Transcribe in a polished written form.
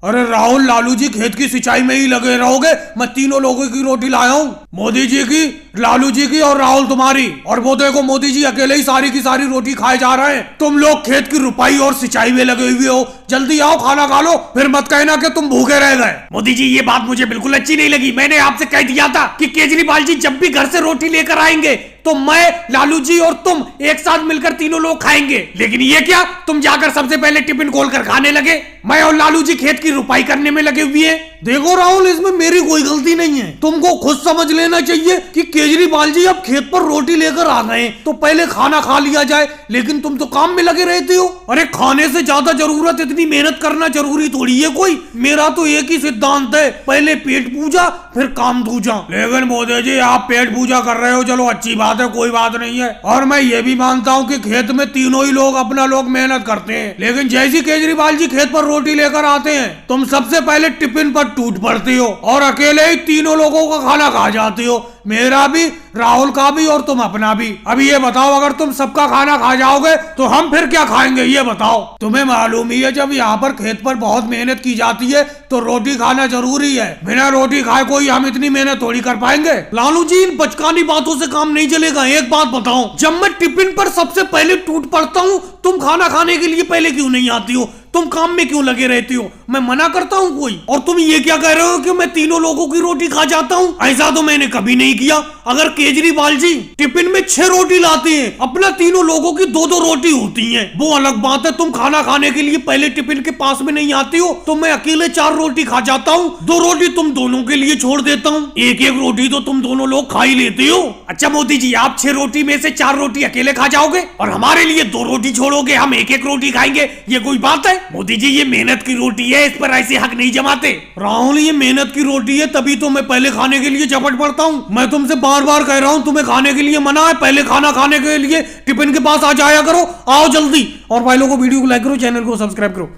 अरे राहुल, लालू जी खेत की सिंचाई में ही लगे रहोगे? मैं तीनों लोगों की रोटी लाया हूँ, मोदी जी की, लालू जी की और राहुल तुम्हारी। और वो देखो मोदी जी अकेले ही सारी की सारी रोटी खाए जा रहे हैं। तुम लोग खेत की रुपाई और सिंचाई में लगे हुए हो। जल्दी आओ, खाना खा लो, फिर मत कहना कि तुम भूखे रह गए। मोदी जी ये बात मुझे बिल्कुल अच्छी नहीं लगी। मैंने आपसे कह दिया था कि केजरीवाल जी जब भी घर से रोटी लेकर आएंगे तो मैं, लालू जी और तुम एक साथ मिलकर तीनों लोग खाएंगे। लेकिन ये क्या, तुम जाकर सबसे पहले टिफिन खोलकर खाने लगे। मैं और लालू जी खेत की रुपाई करने में लगे हुए हैं। देखो राहुल, इसमें मेरी कोई गलती नहीं है। तुमको खुद समझ लेना चाहिए कि केजरीवाल जी अब खेत पर रोटी लेकर आ गए तो पहले खाना खा लिया जाए, लेकिन तुम तो काम में लगे रहते हो। अरे खाने से ज्यादा जरूरत इतनी मेहनत करना जरूरी थोड़ी है कोई। मेरा तो एक ही सिद्धांत है, पहले पेट पूजा फिर काम दूजा। लेकिन मोदी जी आप पेट पूजा कर रहे हो, चलो अच्छी बात है, कोई बात नहीं है। और मैं ये भी मानता हूँ कि खेत में तीनों ही लोग अपना मेहनत करते हैं, लेकिन जैसी केजरीवाल जी खेत पर रोटी लेकर आते हैं तुम सबसे पहले टिफिन पर टूट पड़ते हो और अकेले ही तीनों लोगों का खाना खा जाते हो, मेरा भी, राहुल का भी और तुम अपना भी। अभी ये बताओ, अगर तुम सबका खाना खा जाओगे तो हम फिर क्या खाएंगे ये बताओ। तुम्हें मालूम ही है जब यहाँ पर खेत पर बहुत मेहनत की जाती है तो रोटी खाना जरूरी है। बिना रोटी खाए कोई हम इतनी मेहनत थोड़ी कर पाएंगे। लालू जी इन बचकानी बातों से काम नहीं चलेगा। एक बात बताओ, जब मैं टिफिन पर सबसे पहले टूट पड़ता हूँ तुम खाना खाने के लिए पहले क्यों नहीं आती हो? तुम काम में क्यों लगे रहती हो? मैं मना करता हूँ कोई? और तुम ये क्या कह रहे हो कि मैं तीनों लोगों की रोटी खा जाता हूँ? ऐसा तो मैंने कभी नहीं किया। अगर केजरीवाल जी टिफिन में 6 रोटी लाते हैं, अपना तीनों लोगों की 2-2 रोटी होती हैं, वो अलग बात है। तुम खाना खाने के लिए पहले टिफिन के पास में नहीं आती हो तो मैं अकेले 4 रोटी खा जाता हूँ, 2 रोटी तुम दोनों के लिए छोड़ देता हूँ, एक रोटी तो तुम दोनों लोग खा ही लेते हो। अच्छा मोदी जी, आप 6 रोटी में से 4 रोटी अकेले खा जाओगे और हमारे लिए 2 रोटी छोड़ोगे, हम 1-1 रोटी खाएंगे, ये कोई बात है? मोदी जी ये मेहनत की रोटी है, इस पर ऐसे हक नहीं जमाते। राहुल ये मेहनत की रोटी है, तभी तो मैं पहले खाने के लिए झपट पड़ता हूँ। मैं तुमसे बार बार कह रहा हूँ तुम्हें खाने के लिए मना है, पहले खाना खाने के लिए टिफिन के पास आ जाया करो। आओ जल्दी, और भाई लोगों को वीडियो को लाइक करो, चैनल को सब्सक्राइब करो।